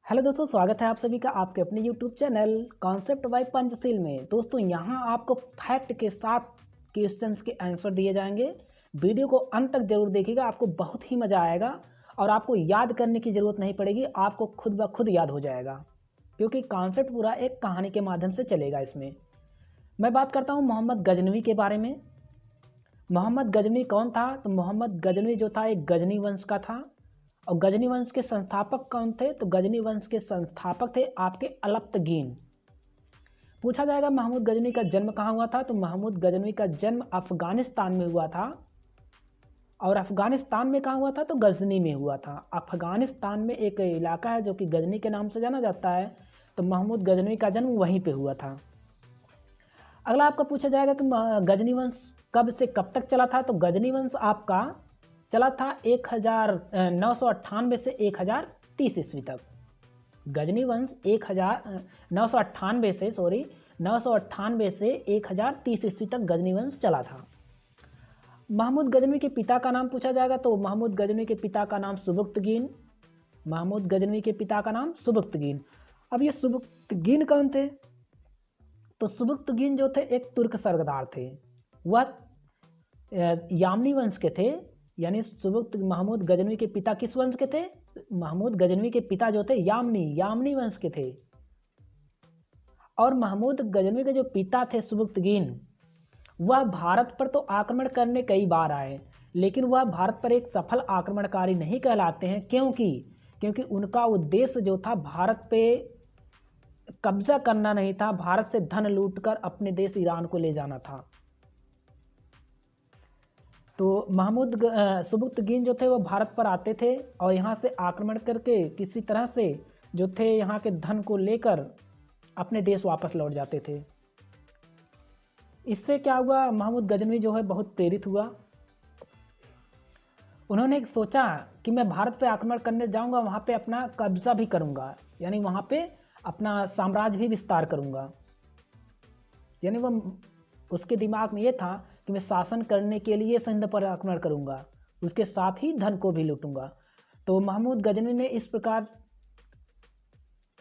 Hello दोस्तों, स्वागत है आप सभी का आपके अपने YouTube channel concept bye Panchsheel में। दोस्तों यहाँ आपको फैक्ट के साथ क्वेश्चंस के आंसर दिए जाएंगे। वीडियो को अंत तक जरूर देखिएगा, आपको बहुत ही मज़ा आएगा और आपको याद करने की ज़रूरत नहीं पड़ेगी, आपको खुद ब खुद याद हो जाएगा क्योंकि कॉन्सेप्ट पूरा एक कहानी के माध्यम से चलेगा। इसमें मैं बात करता हूँ मोहम्मद गजनवी के बारे में। मोहम्मद गजनवी कौन था? तो मोहम्मद गजनवी जो था एक गजनी वंश का था। और गजनी वंश के संस्थापक कौन थे? तो गजनी वंश के संस्थापक थे आपके अलप्तगीन। पूछा जाएगा महमूद गजनवी का जन्म कहाँ हुआ था? तो महमूद गजनवी का जन्म अफगानिस्तान में हुआ था। और अफगानिस्तान में कहाँ हुआ था? तो गजनी में हुआ था। अफगानिस्तान में एक इलाका है जो कि गजनी के नाम से जाना जाता है, तो महमूद गजनवी का जन्म वहीं पे हुआ था। अगला आपका पूछा जाएगा कि गजनी वंश कब से कब तक चला था? तो गजनी वंश आपका चला था 1998 से 1030 ईस्वी तक। गजनी वंश 998 से 1030 ईस्वी तक गजनी वंश चला था। महमूद गजनवी के पिता का नाम पूछा जाएगा, तो महमूद गजनवी के पिता का नाम सुबुक्तगीन। महमूद गजनवी के पिता का नाम सुबुक्तगीन। अब ये सुबुक्तगीन कौन थे? तो सुबुक्तगीन जो थे एक तुर्क सरदार थे। वह यामनी वंश के थे। यानी सुबुक्त महमूद गजनवी के पिता किस वंश के थे? महमूद गजनवी के पिता जो थे यामनी वंश के थे। और महमूद गजनवी के जो पिता थे सुबुक्तगीन, वह भारत पर तो आक्रमण करने कई बार आए, लेकिन वह भारत पर एक सफल आक्रमणकारी नहीं कहलाते हैं। क्योंकि उनका उद्देश्य जो था भारत पे कब्जा करना नहीं था, भारत से धन लूटकर अपने देश ईरान को ले जाना था। तो महमूद सुबुक्तगीन जो थे वो भारत पर आते थे और यहाँ से आक्रमण करके किसी तरह से जो थे यहाँ के धन को लेकर अपने देश वापस लौट जाते थे। इससे क्या हुआ? महमूद गजनवी जो है बहुत प्रेरित हुआ। उन्होंने सोचा कि मैं भारत पे आक्रमण करने जाऊंगा, वहाँ पे अपना कब्जा भी करूंगा, यानी वहाँ पे अपना साम्राज्य भी विस्तार करूंगा। यानी वह उसके दिमाग में ये था कि मैं शासन करने के लिए सिंध पर आक्रमण करूंगा, उसके साथ ही धन को भी लूटूंगा। तो महमूद गजनवी ने इस प्रकार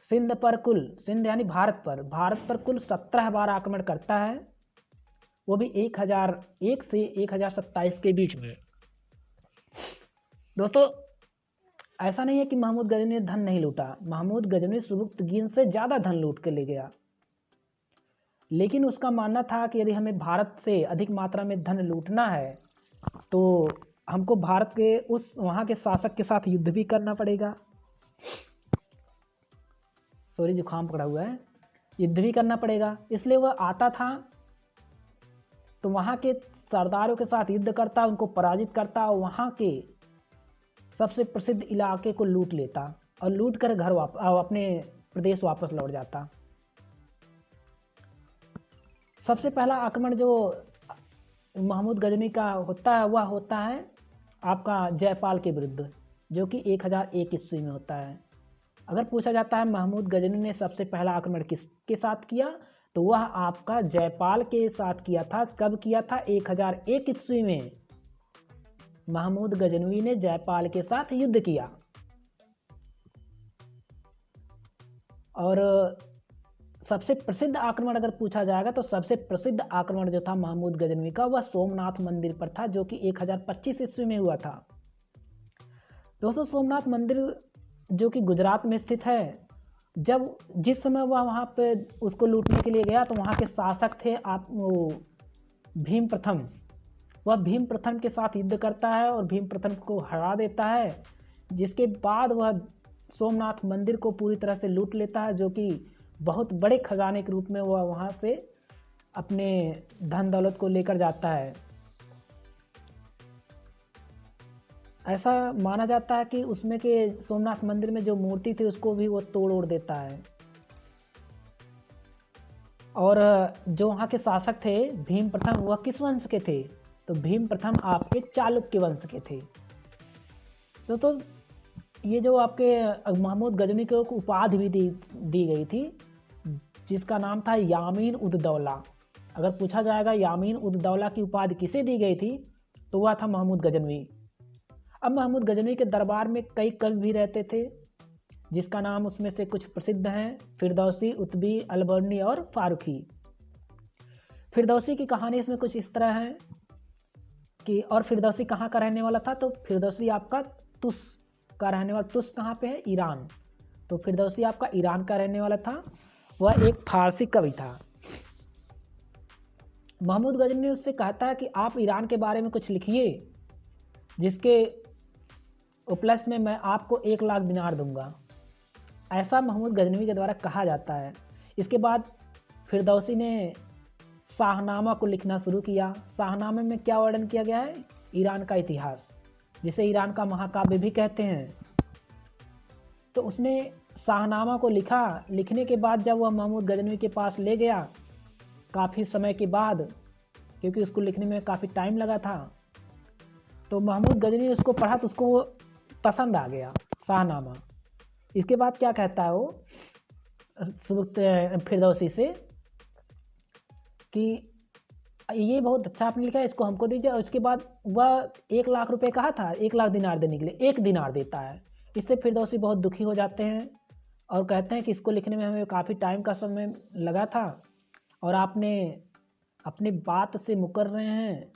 सिंध यानी भारत पर कुल 17 बार आक्रमण करता है, वो भी 1001 से 1027 के बीच में। दोस्तों ऐसा नहीं है कि महमूद गजनवी ने धन नहीं लूटा। महमूद गजनवी सुबुक्तगीन से ज़्यादा धन लूट के ले गया, लेकिन उसका मानना था कि यदि हमें भारत से अधिक मात्रा में धन लूटना है तो हमको भारत के वहाँ के शासक के साथ युद्ध भी करना पड़ेगा। सॉरी, जुकाम पकड़ा हुआ है। युद्ध भी करना पड़ेगा, इसलिए वह आता था तो वहाँ के सरदारों के साथ युद्ध करता, उनको पराजित करता और वहाँ के सबसे प्रसिद्ध इलाके को लूट लेता और लूट कर अपने प्रदेश वापस लौट जाता। सबसे पहला आक्रमण जो महमूद गजनवी का होता है वह होता है आपका जयपाल के विरुद्ध, जो कि 1001 ईस्वी में होता है। अगर पूछा जाता है महमूद गजनवी ने सबसे पहला आक्रमण किसके साथ किया, तो वह आपका जयपाल के साथ किया था। कब किया था? 1001 ईस्वी में महमूद गजनवी ने जयपाल के साथ युद्ध किया। और सबसे प्रसिद्ध आक्रमण अगर पूछा जाएगा तो सबसे प्रसिद्ध आक्रमण जो था महमूद गजनवी का वह सोमनाथ मंदिर पर था, जो कि 1025 ईस्वी में हुआ था। दोस्तों सोमनाथ मंदिर जो कि गुजरात में स्थित है, जिस समय वह वहाँ पे उसको लूटने के लिए गया तो वहाँ के शासक थे भीम प्रथम। वह भीम प्रथम के साथ युद्ध करता है और भीम प्रथम को हरा देता है, जिसके बाद वह सोमनाथ मंदिर को पूरी तरह से लूट लेता है, जो कि बहुत बड़े खजाने के रूप में वह वहाँ से अपने धन दौलत को लेकर जाता है। ऐसा माना जाता है कि उसमें के सोमनाथ मंदिर में जो मूर्ति थी उसको भी वो तोड़ देता है। और जो वहाँ के शासक थे भीम प्रथम, वह किस वंश के थे? तो भीम प्रथम आपके चालुक्य वंश के थे। तो ये जो आपके महमूद गजनवी को उपाधि भी दी गई थी, जिसका नाम था यामीन उद दौला। अगर पूछा जाएगा यामीन उद दौला की उपाधि किसे दी गई थी, तो वह था महमूद गजनवी। अब महमूद गजनवी के दरबार में कई कवि भी रहते थे, जिसका नाम उसमें से कुछ प्रसिद्ध हैं, फिरदौसी, उत्बी, अलबर्नी और फारूकी। फिरदौसी की कहानी इसमें कुछ इस तरह है कि और फिरदौसी कहाँ का रहने वाला था, तो फिरदौसी आपका तुस का रहने वाला। तुस कहाँ पे है? ईरान। तो फिरदौसी आपका ईरान का रहने वाला था। वह एक फारसी कवि था। महमूद गजनवी उससे कहता है कि आप ईरान के बारे में कुछ लिखिए, जिसके उपलक्ष्य में मैं आपको 1 लाख दिनार दूंगा। ऐसा महमूद गजनवी के द्वारा कहा जाता है। इसके बाद फिरदौसी ने शाहनामा को लिखना शुरू किया। शाहनामे में क्या वर्णन किया गया है? ईरान का इतिहास, जिसे ईरान का महाकाव्य भी कहते हैं। तो उसने शाहनामा को लिखा। लिखने के बाद जब वह महमूद गजनवी के पास ले गया काफ़ी समय के बाद, क्योंकि उसको लिखने में काफ़ी टाइम लगा था, तो महमूद गजनवी उसको पढ़ा तो उसको वो पसंद आ गया शाहनामा। इसके बाद क्या कहता है वो फिरदौसी से कि ये बहुत अच्छा आपने लिखा है, इसको हमको दीजिए। और उसके बाद वह 1 लाख रुपए कहा था, 1 लाख दिनार देने के लिए 1 दिनार देता है। इससे फिरदौसी बहुत दुखी हो जाते हैं और कहते हैं कि इसको लिखने में हमें काफ़ी टाइम का समय लगा था और आपने अपनी बात से मुकर रहे हैं,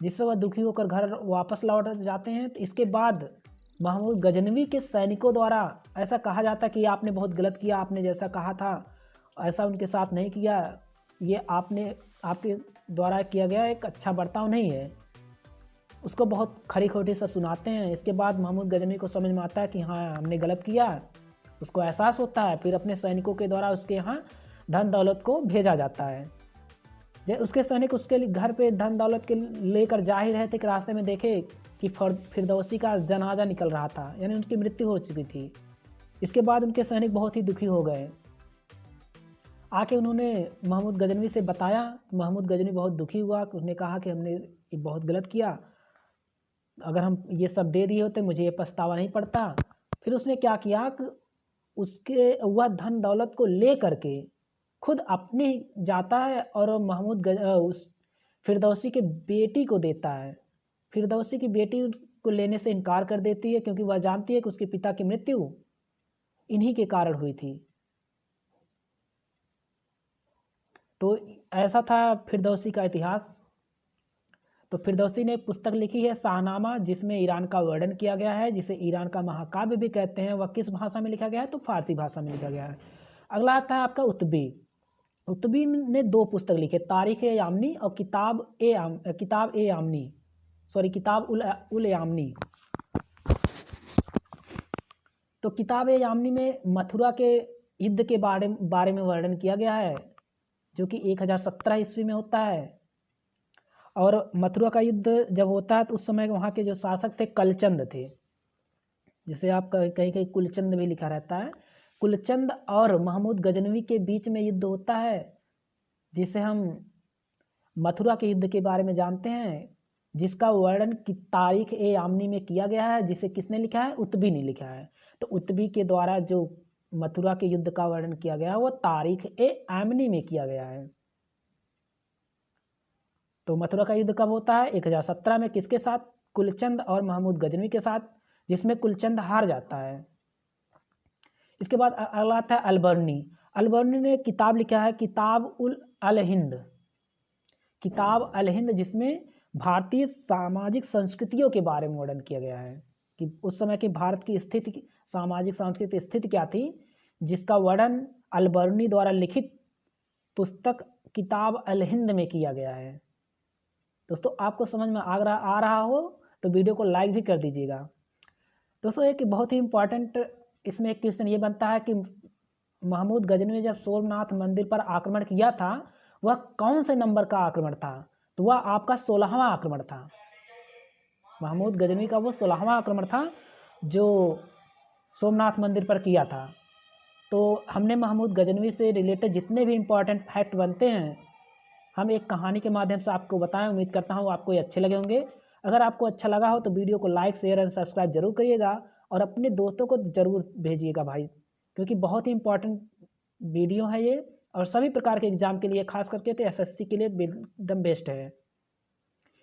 जिससे वह दुखी होकर घर वापस लौट जाते हैं। तो इसके बाद महमूद गजनवी के सैनिकों द्वारा ऐसा कहा जाता कि आपने बहुत गलत किया, आपने जैसा कहा था ऐसा उनके साथ नहीं किया, ये आपके द्वारा किया गया एक अच्छा बर्ताव नहीं है। उसको बहुत खरी खोटी सब सुनाते हैं। इसके बाद महमूद गजनवी को समझ में आता है कि हाँ हमने गलत किया, उसको एहसास होता है। फिर अपने सैनिकों के द्वारा उसके यहाँ धन दौलत को भेजा जाता है। जब उसके सैनिक उसके घर पे धन दौलत के लेकर जा ही रहे थे कि रास्ते में देखे कि फिरदौसी का जनाजा निकल रहा था, यानी उनकी मृत्यु हो चुकी थी। इसके बाद उनके सैनिक बहुत ही दुखी हो गए। आके उन्होंने महमूद गजनवी से बताया। महमूद गजनवी बहुत दुखी हुआ। उसने कहा कि हमने ये बहुत गलत किया, अगर हम ये सब दे दिए होते मुझे ये पछतावा नहीं पड़ता। फिर उसने क्या किया कि उसके वह धन दौलत को ले करके खुद अपने जाता है और उस फिरदौसी के बेटी को देता है। फिरदौसी की बेटी को लेने से इनकार कर देती है, क्योंकि वह जानती है कि उसके पिता की मृत्यु इन्हीं के कारण हुई थी। तो ऐसा था फिरदौसी का इतिहास। तो फिरदौसी ने पुस्तक लिखी है शाहनामा, जिसमें ईरान का वर्णन किया गया है, जिसे ईरान का महाकाव्य भी कहते हैं। वह किस भाषा में लिखा गया है? तो फारसी भाषा में लिखा गया है। अगला आता है आपका उत्बी। उत्बी ने 2 पुस्तक लिखे, तारीख ए यामनी और किताब उल यामनी। तो किताब ए यामनी में मथुरा के युद्ध के बारे में वर्णन किया गया है, जो कि 1017 ईस्वी में होता है। और मथुरा का युद्ध जब होता है तो उस समय वहाँ के जो शासक थे कलचंद थे, जिसे आप कहीं कहीं कुलचंद भी लिखा रहता है। कुलचंद और महमूद गजनवी के बीच में युद्ध होता है, जिसे हम मथुरा के युद्ध के बारे में जानते हैं, जिसका वर्णन की तारीख ए यामनी में किया गया है, जिसे किसने लिखा है? उत्बी ने लिखा है। तो उत्बी के द्वारा जो मथुरा के युद्ध का वर्णन किया गया है वो तारीख ए यामनी में किया गया है। तो मथुरा का युद्ध कब होता है? 1017 में। किसके साथ? कुलचंद और महमूद गजनवी के साथ, जिसमें कुलचंद हार जाता है। इसके बाद अगला आता है अलबर्नी। अलबर्नी ने किताब लिखा है किताब उल हिंद। किताब अल हिंद, जिसमें भारतीय सामाजिक संस्कृतियों के बारे में वर्णन किया गया है कि उस समय की भारत की स्थिति, सामाजिक सांस्कृतिक स्थिति क्या थी, जिसका वर्णन अलबर्नी द्वारा लिखित पुस्तक किताब अल हिंद में किया गया है। दोस्तों आपको समझ में आ रहा हो तो वीडियो को लाइक भी कर दीजिएगा। दोस्तों एक बहुत ही इम्पॉर्टेंट इसमें एक क्वेश्चन ये बनता है कि महमूद गजनवी ने जब सोमनाथ मंदिर पर आक्रमण किया था वह कौन से नंबर का आक्रमण था? तो वह आपका 16वां आक्रमण था। महमूद गजनवी का वो 16वां आक्रमण था जो सोमनाथ मंदिर पर किया था। तो हमने महमूद गजनवी से रिलेटेड जितने भी इम्पॉर्टेंट फैक्ट बनते हैं हम एक कहानी के माध्यम से आपको बताएं। उम्मीद करता हूँ आपको ये अच्छे लगे होंगे। अगर आपको अच्छा लगा हो तो वीडियो को लाइक, शेयर एंड सब्सक्राइब जरूर करिएगा और अपने दोस्तों को जरूर भेजिएगा भाई, क्योंकि बहुत ही इम्पॉर्टेंट वीडियो है ये और सभी प्रकार के एग्जाम के लिए, खास करके तो एसएससी के लिए एकदम बेस्ट है।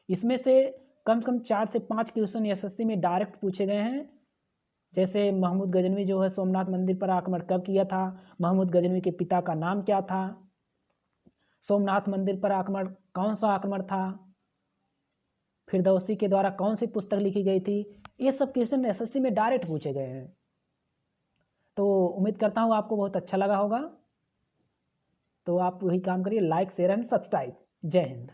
इसमें से कम 4 से 5 क्वेश्चन एसएससी में डायरेक्ट पूछे गए हैं, जैसे महमूद गजनवी जो है सोमनाथ मंदिर पर आक्रमण कब किया था, महमूद गजनवी के पिता का नाम क्या था, सोमनाथ मंदिर पर आक्रमण कौन सा आक्रमण था, फिरदौसी के द्वारा कौन सी पुस्तक लिखी गई थी। ये सब क्वेश्चन एसएससी में डायरेक्ट पूछे गए हैं। तो उम्मीद करता हूँ आपको बहुत अच्छा लगा होगा। तो आप वही काम करिए, लाइक शेयर एंड सब्सक्राइब। जय हिंद।